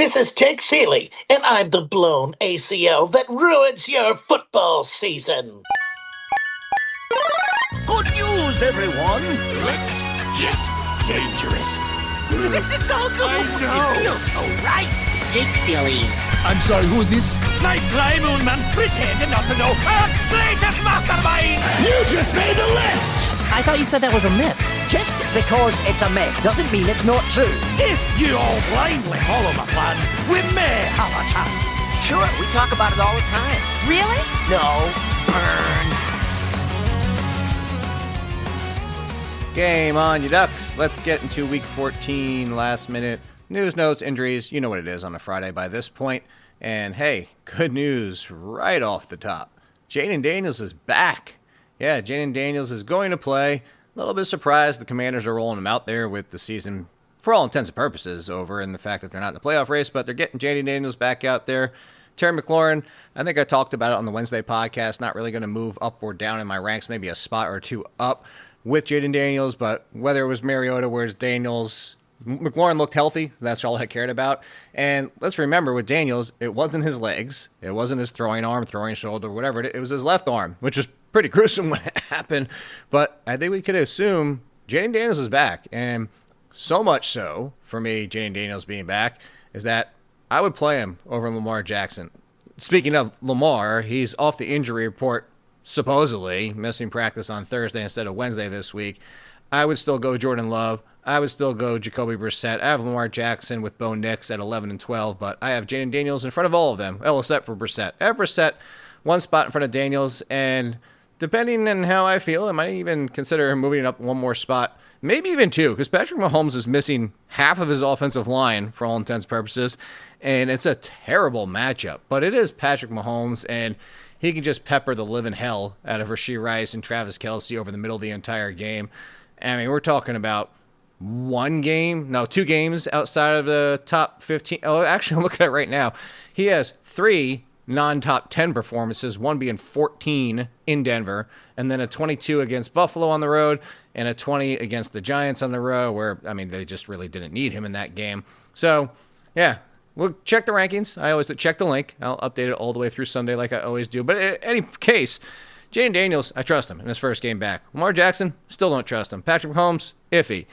This is Jake Ciely, and I'm the blown ACL that ruins your football season. Good news, everyone! Let's get dangerous. This is so cool! I know! It feels so right! It's Jake Ciely. I'm sorry, who is this? Nice try, Moonman! Pretending not to know! Earth's greatest mastermind! You just made the list! I thought you said that was a myth. Just because it's a myth doesn't mean it's not true. If you all blindly follow my plan, we may have a chance. Sure, we talk about it all the time. Really? No. Burn. Game on, you Ducks. Let's get into Week 14, last minute news, notes, injuries. You know what it is on a Friday by this point. And hey, good news right off the top. Jayden Daniels is back. Yeah, Jayden Daniels is going to play. A little bit surprised the Commanders are rolling him out there with the season, for all intents and purposes, over, and the fact that they're not in the playoff race, but they're getting Jayden Daniels back out there. Terry McLaurin, I think I talked about it on the Wednesday podcast, not really going to move up or down in my ranks, maybe a spot or two up with Jayden Daniels, but whether it was Mariota, whereas Daniels, McLaurin looked healthy. That's all I cared about. And let's remember, with Daniels, it wasn't his legs. It wasn't his throwing arm, throwing shoulder, whatever. It was his left arm, which was pretty gruesome when it happened. But I think we could assume Jayden Daniels is back. And so much so, for me, Jayden Daniels being back, is that I would play him over Lamar Jackson. Speaking of Lamar, he's off the injury report, supposedly missing practice on Thursday instead of Wednesday this week. I would still go Jordan Love. I would still go Jacoby Brissett. I have Lamar Jackson with Bo Nix at 11 and 12, but I have Jayden Daniels in front of all of them, except for Brissett. I have Brissett one spot in front of Daniels, and depending on how I feel, I might even consider moving up one more spot, maybe even two, because Patrick Mahomes is missing half of his offensive line for all intents and purposes, and it's a terrible matchup. But it is Patrick Mahomes, and he can just pepper the living hell out of Rashee Rice and Travis Kelce over the middle of the entire game. I mean, we're talking about two games outside of the top 15. Oh, actually, I'm looking at it right now. He has 3 non-top 10 performances, one being 14 in Denver, and then a 22 against Buffalo on the road, and a 20 against the Giants on the road, where, I mean, they just really didn't need him in that game. So, yeah, we'll check the rankings. I always check the link. I'll update it all the way through Sunday like I always do. But in any case, Jayden Daniels, I trust him in his first game back. Lamar Jackson, still don't trust him. Patrick Mahomes, iffy.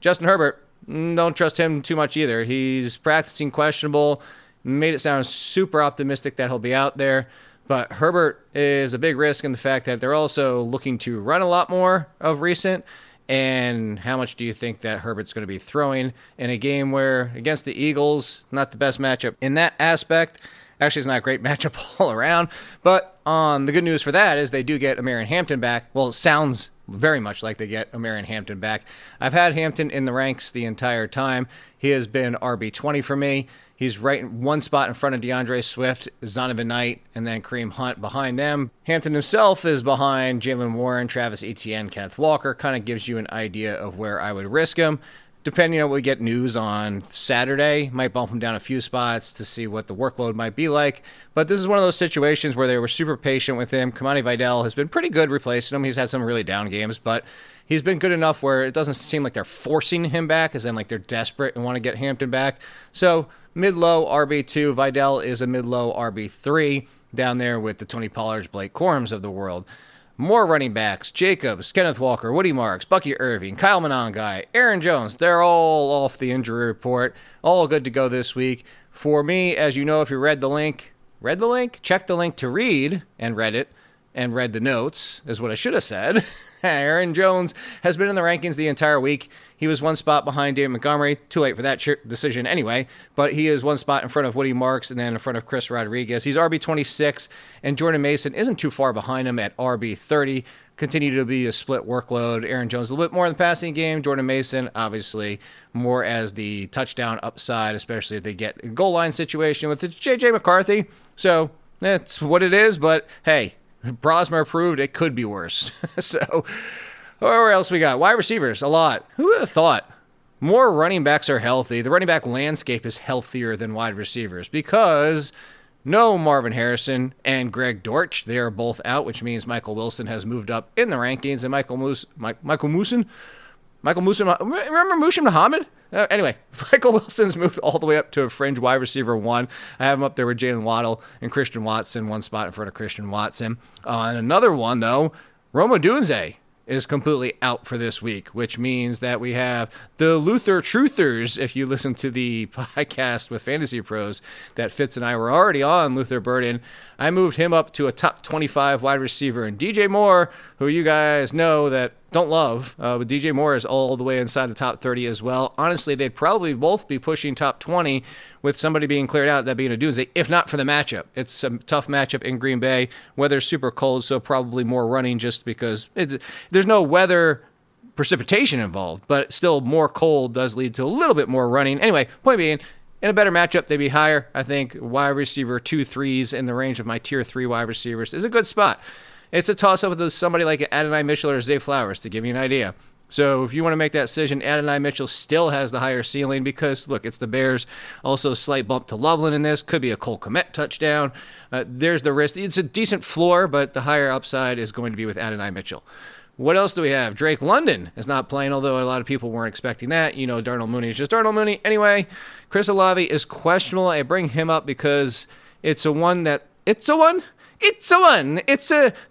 Justin Herbert, don't trust him too much either. He's practicing questionable. Made it sound super optimistic that he'll be out there. But Herbert is a big risk in the fact that they're also looking to run a lot more of recent. And how much do you think that Herbert's going to be throwing in a game where, against the Eagles, not the best matchup in that aspect? Actually, it's not a great matchup all around. But the good news for that is they do get Omarion Hampton back. Well, it sounds very much like they get Omarion Hampton back. I've had Hampton in the ranks the entire time. He has been RB20 for me. He's right one spot in front of DeAndre Swift, Zonovan Knight, and then Kareem Hunt behind them. Hampton himself is behind Jalen Warren, Travis Etienne, Kenneth Walker. Kind of gives you an idea of where I would risk him. Depending on what we get news on Saturday, might bump him down a few spots to see what the workload might be like. But this is one of those situations where they were super patient with him. Kamani Vidal has been pretty good replacing him. He's had some really down games, but he's been good enough where it doesn't seem like they're forcing him back, as in like they're desperate and want to get Hampton back. So mid-low RB2, Vidal is a mid-low RB3 down there with the Tony Pollards, Blake Corums of the world. More running backs: Jacobs, Kenneth Walker, Woody Marks, Bucky Irving, Kyle Monangai, Aaron Jones. They're all off the injury report. All good to go this week. For me, as you know, if you read the link, check the link to read, and read it, and read the notes, is what I should have said. Aaron Jones has been in the rankings the entire week. He was one spot behind David Montgomery. Too late for that decision anyway, but he is one spot in front of Woody Marks and then in front of Chris Rodriguez. He's RB26, and Jordan Mason isn't too far behind him at RB30. Continue to be a split workload. Aaron Jones a little bit more in the passing game. Jordan Mason, obviously, more as the touchdown upside, especially if they get a goal line situation with J.J. McCarthy. So that's what it is, but hey, Brosmer proved it could be worse. So, where else we got? Wide receivers, a lot. Who would have thought? More running backs are healthy. The running back landscape is healthier than wide receivers because no Marvin Harrison and Greg Dortch. They are both out, which means Michael Wilson has moved up in the rankings. And Michael Musin, remember Musin Muhammad? Anyway, Michael Wilson's moved all the way up to a fringe wide receiver 1. I have him up there with Jalen Waddle and Christian Watson, one spot in front of Christian Watson. And another one, though, Odunze is completely out for this week, which means that we have the Luther Truthers. If you listen to the podcast with Fantasy Pros that Fitz and I were already on, Luther Burden, I moved him up to a top 25 wide receiver. And DJ Moore, who you guys know that don't love, but DJ Moore is all the way inside the top 30 as well. Honestly, they'd probably both be pushing top 20 with somebody being cleared out, that being Odunze, if not for the matchup. It's a tough matchup in Green Bay. Weather's super cold, so probably more running just because there's no weather precipitation involved, but still more cold does lead to a little bit more running. Anyway, point being, in a better matchup, they'd be higher. I think wide receiver 2-3s in the range of my tier 3 wide receivers is a good spot. It's a toss-up with somebody like Adonai Mitchell or Zay Flowers, to give you an idea. So if you want to make that decision, Adonai Mitchell still has the higher ceiling because, look, it's the Bears. Also, a slight bump to Loveland in this. Could be a Cole Kmet touchdown. There's the risk. It's a decent floor, but the higher upside is going to be with Adonai Mitchell. What else do we have? Drake London is not playing, although a lot of people weren't expecting that. You know, Darnell Mooney is just Darnell Mooney. Anyway, Chris Olave is questionable. I bring him up because it's a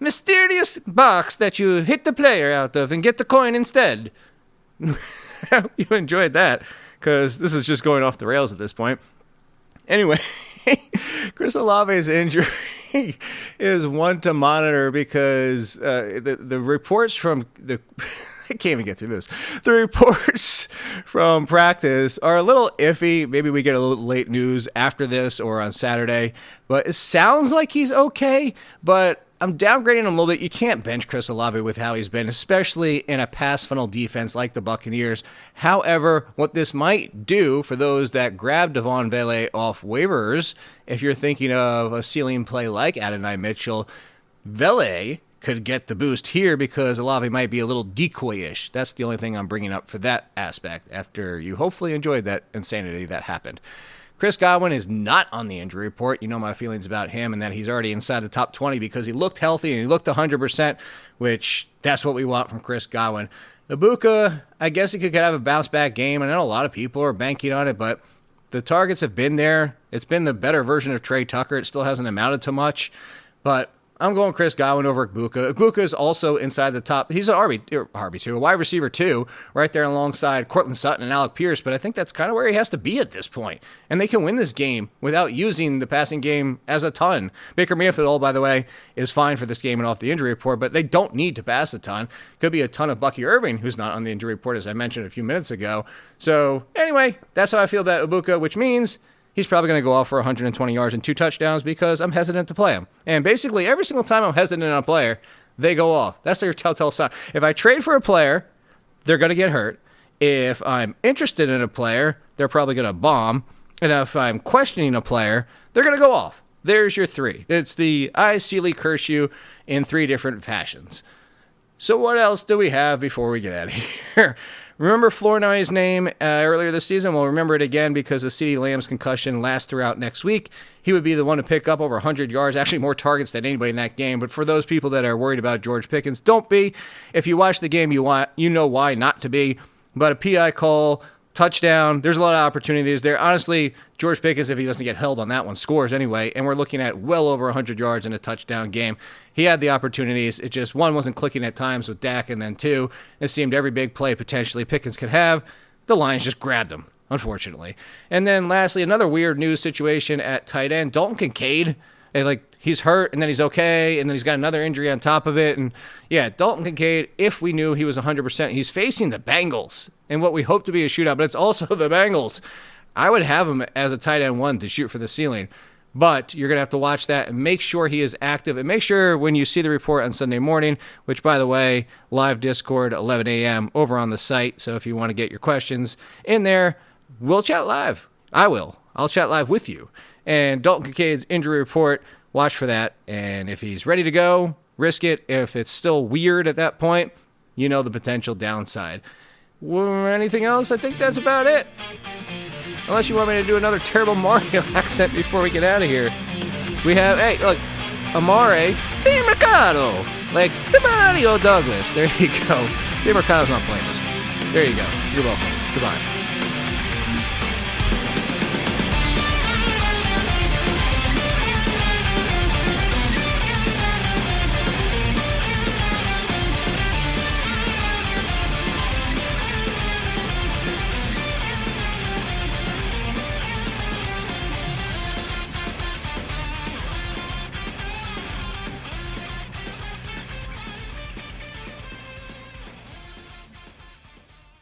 mysterious box that you hit the player out of and get the coin instead. You enjoyed that, because this is just going off the rails at this point. Anyway, Chris Olave's injury is one to monitor because the reports from the... I can't even get through this. The reports from practice are a little iffy. Maybe we get a little late news after this or on Saturday. But it sounds like he's okay. But I'm downgrading him a little bit. You can't bench Chris Olave with how he's been, especially in a pass funnel defense like the Buccaneers. However, what this might do for those that grab Devon Vele off waivers, if you're thinking of a ceiling play like Adonai Mitchell, Vele could get the boost here because Olave might be a little decoy-ish. That's the only thing I'm bringing up for that aspect after you hopefully enjoyed that insanity that happened. Chris Godwin is not on the injury report. You know my feelings about him and that he's already inside the top 20 because he looked healthy and he looked 100%, which that's what we want from Chris Godwin. Egbuka, I guess he could have a bounce-back game. I know a lot of people are banking on it, but the targets have been there. It's been the better version of Trey Tucker. It still hasn't amounted to much, but I'm going Chris Godwin over Egbuka. Egbuka is also inside the top. He's an RB2, a wide receiver 2, right there alongside Cortland Sutton and Alec Pierce, but I think that's kind of where he has to be at this point. And they can win this game without using the passing game as a ton. Baker Mayfield, by the way, is fine for this game and off the injury report, but they don't need to pass a ton. Could be a ton of Bucky Irving, who's not on the injury report, as I mentioned a few minutes ago. So anyway, that's how I feel about Egbuka, which means he's probably going to go off for 120 yards and 2 touchdowns because I'm hesitant to play him. And basically, every single time I'm hesitant on a player, they go off. That's their telltale sign. If I trade for a player, they're going to get hurt. If I'm interested in a player, they're probably going to bomb. And if I'm questioning a player, they're going to go off. There's your 3. It's the I, Ciely, curse you in 3 different fashions. So what else do we have before we get out of here? Remember Fournoy's name earlier this season? We'll remember it again because of CeeDee Lamb's concussion lasts throughout next week. He would be the one to pick up over 100 yards, actually more targets than anybody in that game. But for those people that are worried about George Pickens, don't be. If you watch the game, you know why not to be. But a PI call, touchdown, there's a lot of opportunities there. Honestly, George Pickens, if he doesn't get held on that one, scores anyway. And we're looking at well over 100 yards in a touchdown game. He had the opportunities. It just, 1, wasn't clicking at times with Dak, and then 2, it seemed every big play potentially Pickens could have, the Lions just grabbed him, unfortunately. And then lastly, another weird news situation at tight end. Dalton Kincaid, he's hurt, and then he's okay, and then he's got another injury on top of it. And yeah, Dalton Kincaid, if we knew he was 100%, he's facing the Bengals in what we hope to be a shootout, but it's also the Bengals. I would have him as a tight end 1 to shoot for the ceiling. But you're going to have to watch that and make sure he is active. And make sure when you see the report on Sunday morning, which, by the way, live Discord, 11 a.m. over on the site. So if you want to get your questions in there, we'll chat live. I'll chat live with you. And Dalton Kincaid's injury report, watch for that. And if he's ready to go, risk it. If it's still weird at that point, you know the potential downside. Anything else? I think that's about it. Unless you want me to do another terrible Mario accent before we get out of here. We have, hey, look, Amare de Mercado. Like the Mario Douglas. There you go. De Mercado's not playing this one. There you go. You're welcome. Goodbye.